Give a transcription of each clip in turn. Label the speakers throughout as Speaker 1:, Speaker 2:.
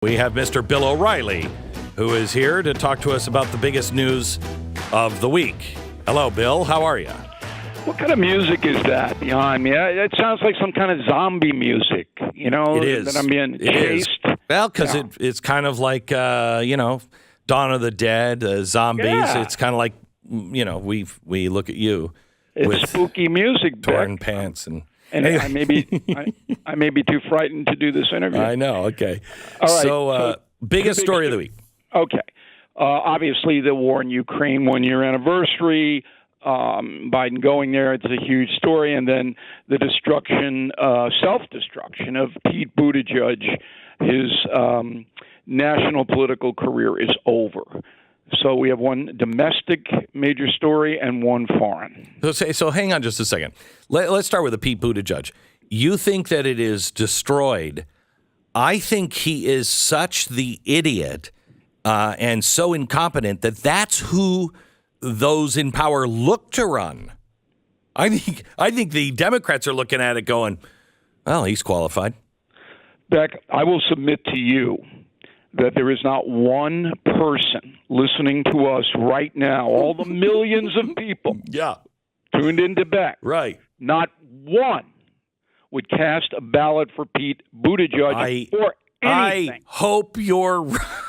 Speaker 1: We have Mr. Bill O'Reilly, who is here to talk to us about the biggest news of the week. Hello, Bill. How are you?
Speaker 2: What kind of music is that behind me? It sounds like some kind of zombie music, you know?
Speaker 1: It is.
Speaker 2: That I'm being chased.
Speaker 1: Well, because it's kind of like, Dawn of the Dead, zombies.
Speaker 2: Yeah.
Speaker 1: It's kind of like, we look at you
Speaker 2: It's
Speaker 1: with
Speaker 2: spooky music,
Speaker 1: torn
Speaker 2: Beck.
Speaker 1: pants. And
Speaker 2: anyway. I may be too frightened to do this interview.
Speaker 1: I know. Okay.
Speaker 2: All right.
Speaker 1: So biggest story of the week.
Speaker 2: Okay. Obviously, the war in Ukraine 1-year anniversary. Biden going there, it's a huge story. And then the self-destruction of Pete Buttigieg. His national political career is over. So we have one domestic major story and one foreign.
Speaker 1: So hang on just a second. Let's start with the Pete Buttigieg. You think that it is destroyed. I think he is such the idiot and so incompetent that that's who those in power look to run. I think the Democrats are looking at it going, well, he's qualified.
Speaker 2: Beck, I will submit to you that there is not one person listening to us right now, all the millions of people tuned into Beck,
Speaker 1: right?
Speaker 2: Not one would cast a ballot for Pete Buttigieg for anything.
Speaker 1: I hope you're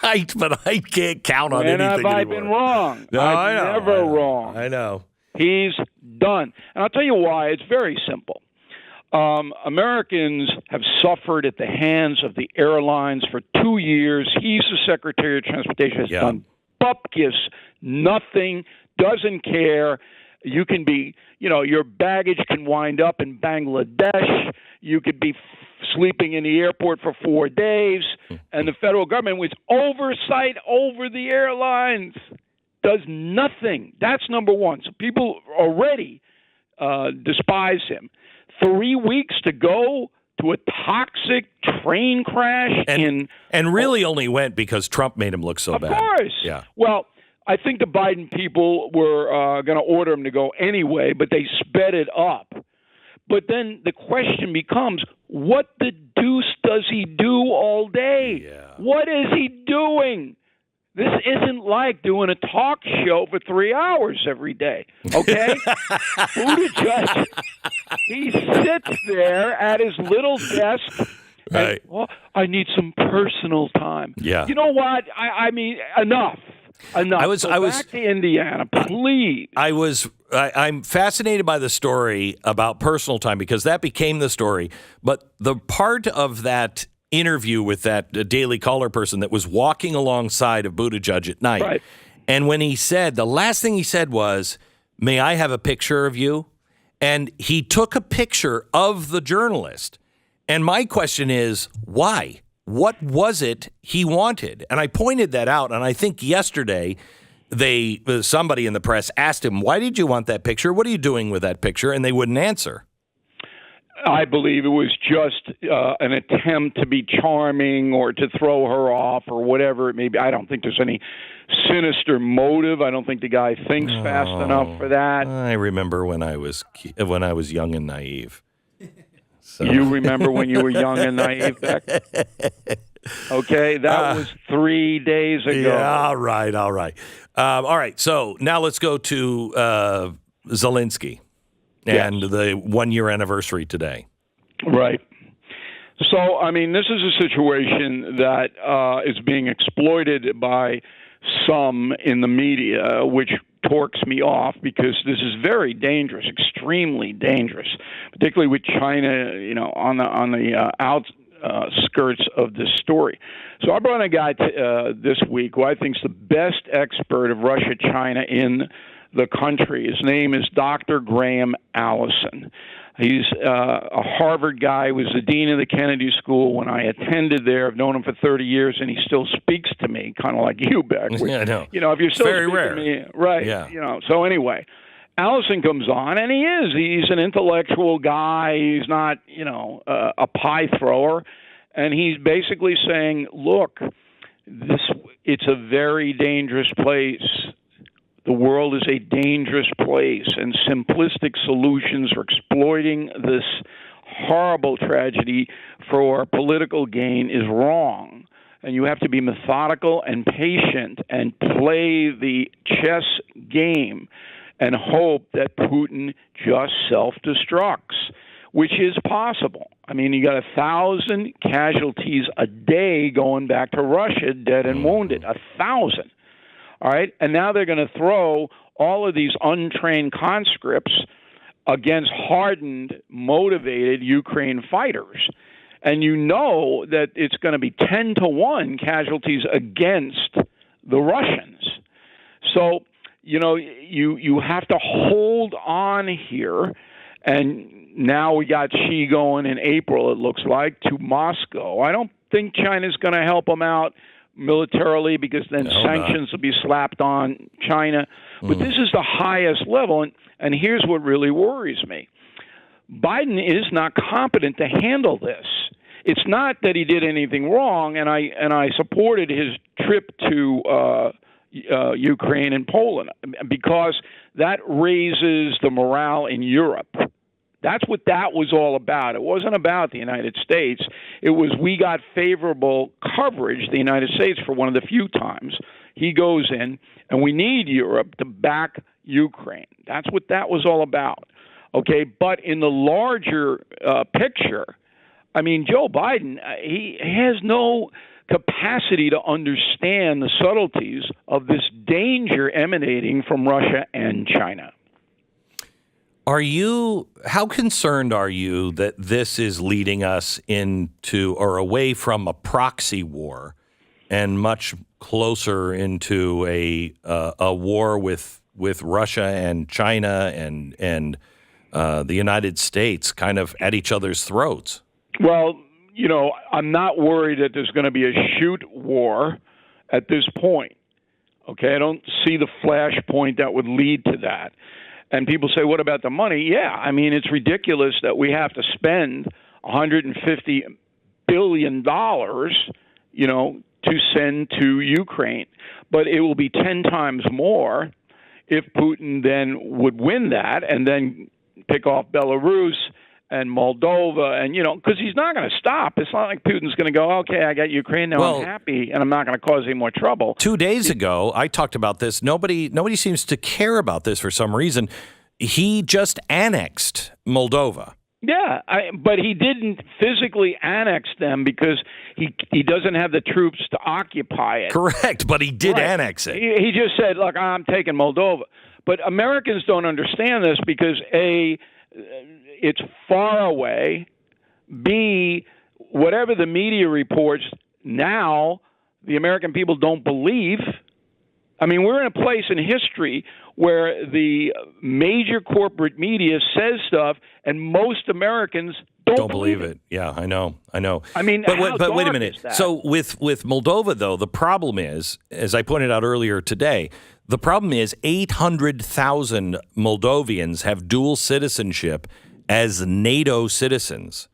Speaker 1: right, but I can't count on anything
Speaker 2: anymore.
Speaker 1: Have
Speaker 2: I been wrong?
Speaker 1: No,
Speaker 2: I'm never wrong.
Speaker 1: I know.
Speaker 2: He's done. And I'll tell you why. It's very simple. Americans have suffered at the hands of the airlines for 2 years. He's the Secretary of Transportation, has done bupkis, nothing, doesn't care. You can be, your baggage can wind up in Bangladesh. You could be sleeping in the airport for 4 days. And the federal government, with oversight over the airlines, does nothing. That's number one. So people already despise him. 3 weeks to go to a toxic train crash
Speaker 1: and really only went because Trump made him look so bad.
Speaker 2: Of course.
Speaker 1: Yeah.
Speaker 2: Well, I think the Biden people were going to order him to go anyway, but they sped it up. But then the question becomes, what the deuce does he do all day?
Speaker 1: Yeah.
Speaker 2: What is he doing? This isn't like doing a talk show for 3 hours every day, okay? Buttigieg, he sits there at his little desk.
Speaker 1: Right.
Speaker 2: And, I need some personal time.
Speaker 1: Yeah.
Speaker 2: You know what? I mean, enough. I was back to Indiana, please.
Speaker 1: I'm fascinated by the story about personal time because that became the story. But the part of that interview with that Daily Caller person that was walking alongside of Buttigieg at night.
Speaker 2: Right.
Speaker 1: And when he said, the last thing he said was, "May I have a picture of you?" And he took a picture of the journalist. And my question is, why? What was it he wanted? And I pointed that out. And I think yesterday somebody in the press asked him, "Why did you want that picture? What are you doing with that picture?" And they wouldn't answer.
Speaker 2: I believe it was just an attempt to be charming or to throw her off or whatever it may be. I don't think there's any sinister motive. I don't think the guy thinks fast enough for that.
Speaker 1: I remember when I was young and naive. So.
Speaker 2: You remember when you were young and naive, Beck? Okay, that was 3 days ago.
Speaker 1: Yeah, all right. All right, so now let's go to Zelensky. And the 1-year anniversary today.
Speaker 2: Right. So, I mean, this is a situation that is being exploited by some in the media, which torques me off because this is very dangerous, extremely dangerous, particularly with China, on the outskirts of this story. So I brought a guy this week who I think is the best expert of Russia-China in the country. His name is Dr. Graham Allison. He's a Harvard guy. He was the dean of the Kennedy School when I attended there. I've known him for 30 years, and he still speaks to me, kind of like you, Beck.
Speaker 1: Yeah, I know.
Speaker 2: If you're still
Speaker 1: very
Speaker 2: speaking
Speaker 1: rare.
Speaker 2: to me, right?
Speaker 1: Yeah.
Speaker 2: So anyway, Allison comes on, and he's an intellectual guy. He's not, a pie thrower, and he's basically saying, look, it's a very dangerous place. The world is a dangerous place, and simplistic solutions are exploiting this horrible tragedy for political gain is wrong. and you have to be methodical and patient and play the chess game and hope that Putin just self-destructs, which is possible. I mean, you got 1,000 casualties a day going back to Russia, dead and wounded, 1,000. All right, and now they're going to throw all of these untrained conscripts against hardened, motivated Ukraine fighters. And you know that it's going to be 10-1 casualties against the Russians. So, you have to hold on here. And now we got Xi going in April, it looks like, to Moscow. I don't think China's going to help them out militarily because then sanctions will be slapped on China. But this is the highest level. And here's what really worries me. Biden is not competent to handle this. It's not that he did anything wrong, and I supported his trip to Ukraine and Poland because that raises the morale in Europe. That's what that was all about. It wasn't about the United States. It was we got favorable coverage, the United States, for one of the few times he goes in, and we need Europe to back Ukraine. That's what that was all about. Okay, but in the larger picture, I mean, Joe Biden, he has no capacity to understand the subtleties of this danger emanating from Russia and China.
Speaker 1: How concerned are you that this is leading us into or away from a proxy war and much closer into a war with Russia and China and the United States kind of at each other's throats?
Speaker 2: Well, I'm not worried that there's going to be a shoot war at this point. Okay, I don't see the flashpoint that would lead to that. And people say, what about the money? Yeah, I mean, it's ridiculous that we have to spend $150 billion, to send to Ukraine. But it will be 10 times more if Putin then would win that and then pick off Belarus and Moldova, and because he's not going to stop. It's not like Putin's going to go, okay, I got Ukraine now, I'm happy, and I'm not going to cause any more trouble.
Speaker 1: 2 days ago, I talked about this. Nobody seems to care about this for some reason. He just annexed Moldova.
Speaker 2: Yeah, but he didn't physically annex them because he doesn't have the troops to occupy it.
Speaker 1: Correct, but he did annex it.
Speaker 2: He just said, look, I'm taking Moldova. But Americans don't understand this because, A, it's far away. B, whatever the media reports now, the American people don't believe. I mean, we're in a place in history where the major corporate media says stuff, and most Americans don't believe it.
Speaker 1: Yeah, I know.
Speaker 2: I mean,
Speaker 1: but wait a minute. So with Moldova, though, the problem is, as I pointed out earlier today, the problem is 800,000 Moldovians have dual citizenship as NATO citizens.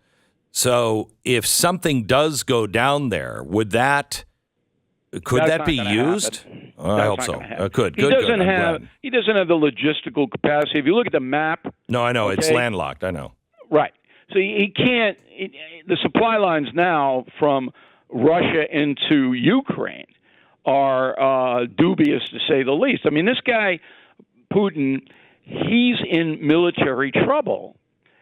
Speaker 1: So if something does go down there, could that be used? I hope so. Good.
Speaker 2: He doesn't have the logistical capacity. If you look at the map.
Speaker 1: No, I know. It's landlocked. I know.
Speaker 2: Right. So he can't. The supply lines now from Russia into Ukraine are dubious, to say the least. I mean, this guy, Putin, he's in military trouble.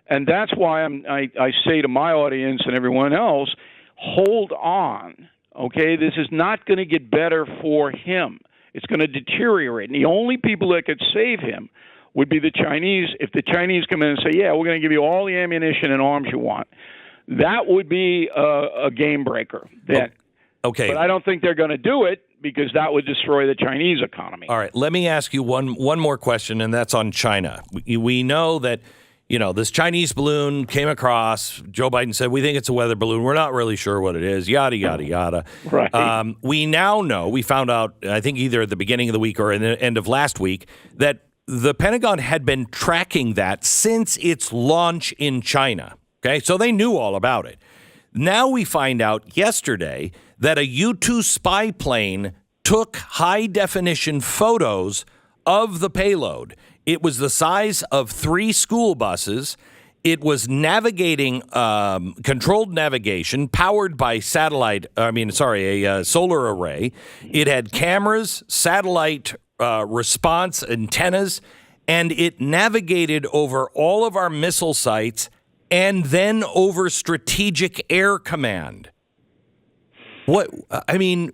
Speaker 2: And that's why I say to my audience and everyone else, hold on. Okay, this is not going to get better for him. It's going to deteriorate. And the only people that could save him would be the Chinese. If the Chinese come in and say, yeah, we're going to give you all the ammunition and arms you want, that would be a game breaker then.
Speaker 1: Okay.
Speaker 2: But I don't think they're going to do it because that would destroy the Chinese economy.
Speaker 1: All right, let me ask you one more question, and that's on China. We know that this Chinese balloon came across. Joe Biden said, we think it's a weather balloon. We're not really sure what it is, yada, yada, yada.
Speaker 2: Right.
Speaker 1: We now know, we found out, I think either at the beginning of the week or at the end of last week, that the Pentagon had been tracking that since its launch in China. Okay, so they knew all about it. Now we find out yesterday that a U-2 spy plane took high-definition photos of the payload. It was the size of 3 school buses. It was navigating, controlled navigation, powered by a solar array. It had cameras, satellite response antennas, and it navigated over all of our missile sites and then over Strategic Air Command. What? I mean,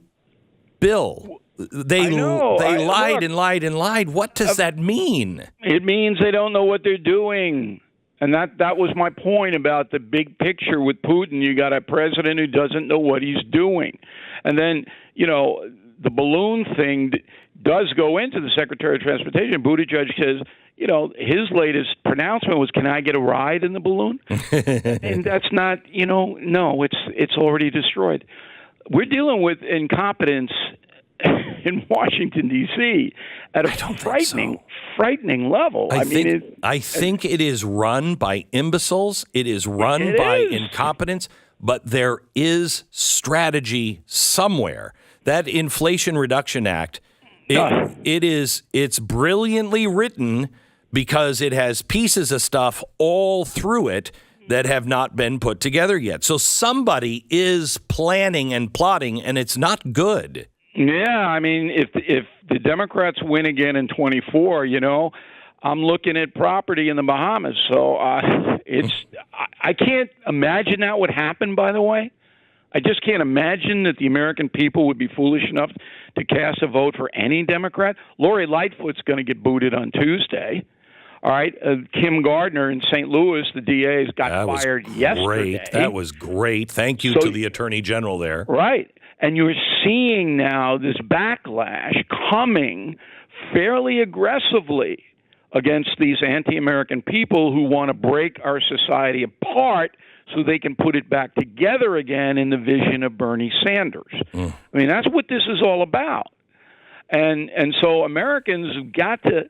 Speaker 1: Bill, they lied and lied and lied. What does that mean? It
Speaker 2: means they don't know what they're doing. And that was my point about the big picture with Putin. You got a president who doesn't know what he's doing. And then, the balloon thing does go into the Secretary of Transportation. Buttigieg says, his latest pronouncement was, "Can I get a ride in the balloon?" And that's not, no, it's already destroyed. We're dealing with incompetence in Washington, D.C. at a frightening level.
Speaker 1: I think it is run by imbeciles. It is run by incompetence, but there is strategy somewhere. That Inflation Reduction Act, it's brilliantly written because it has pieces of stuff all through it that have not been put together yet. So somebody is planning and plotting, and it's not good.
Speaker 2: Yeah, I mean, if the Democrats win again in 24, I'm looking at property in the Bahamas. So I can't imagine that would happen, by the way. I just can't imagine that the American people would be foolish enough to cast a vote for any Democrat. Lori Lightfoot's going to get booted on Tuesday. All right. Kim Gardner in St. Louis, the DA, got fired yesterday.
Speaker 1: That was great. Thank you to the Attorney General there.
Speaker 2: Right. And you're seeing now this backlash coming fairly aggressively against these anti-American people who want to break our society apart so they can put it back together again in the vision of Bernie Sanders. I mean, that's what this is all about. And so Americans have got to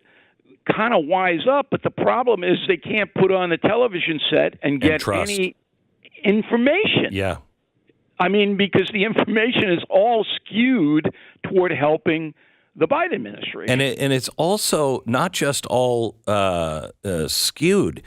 Speaker 2: kind of wise up, but the problem is they can't put on the television set and get any information.
Speaker 1: Yeah.
Speaker 2: I mean, because the information is all skewed toward helping the Biden administration.
Speaker 1: And it's also not just all skewed.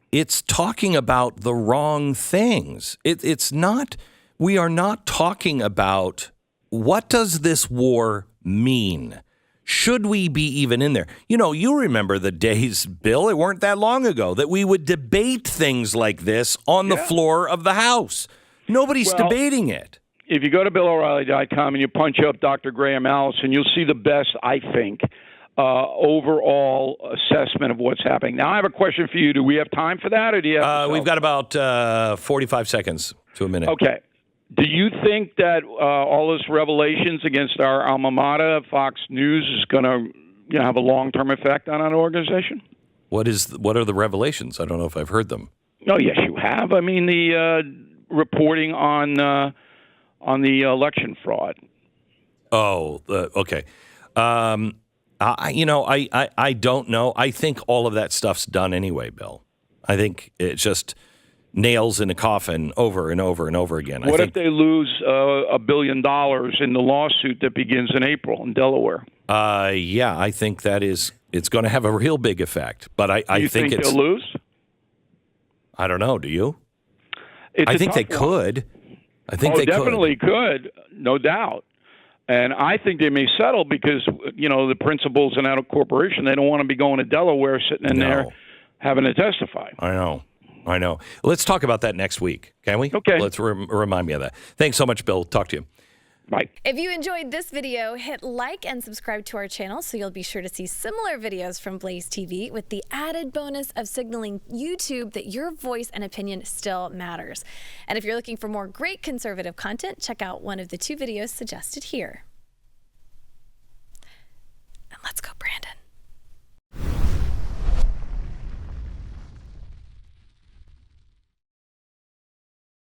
Speaker 1: It's talking about the wrong things. It's not. We are not talking about what does this war mean. Should we be even in there? You remember the days, Bill, it weren't that long ago, that we would debate things like this on the floor of the House. Nobody's debating it.
Speaker 2: If you go to BillO'Reilly.com and you punch up Dr. Graham Allison, you'll see the best, I think, overall assessment of what's happening. Now, I have a question for you. Do we have time for that, or do you have
Speaker 1: we've got about 45 seconds to a minute.
Speaker 2: Okay. Do you think that all this revelations against our alma mater, Fox News, is going to have a long-term effect on our organization?
Speaker 1: What are the revelations? I don't know if I've heard them.
Speaker 2: Oh, yes, you have. I mean, the reporting on the election fraud.
Speaker 1: Oh, okay. I don't know. I think all of that stuff's done anyway, Bill. I think it's just nails in a coffin over and over and over again.
Speaker 2: What if they lose $1 billion in the lawsuit that begins in April in Delaware?
Speaker 1: Yeah, I think it's going to have a real big effect. But I think
Speaker 2: they'll lose?
Speaker 1: I don't know. Do you? I think they could. I think they
Speaker 2: definitely could, no doubt. And I think they may settle because, the principals in out of corporation, they don't want to be going to Delaware sitting in there having to testify.
Speaker 1: I know. Let's talk about that next week, can we?
Speaker 2: Okay.
Speaker 1: Let's remind me of that. Thanks so much, Bill. Talk to you.
Speaker 2: Bye.
Speaker 3: If you enjoyed this video, hit like and subscribe to our channel so you'll be sure to see similar videos from Blaze TV with the added bonus of signaling YouTube that your voice and opinion still matters. And if you're looking for more great conservative content, check out one of the 2 videos suggested here.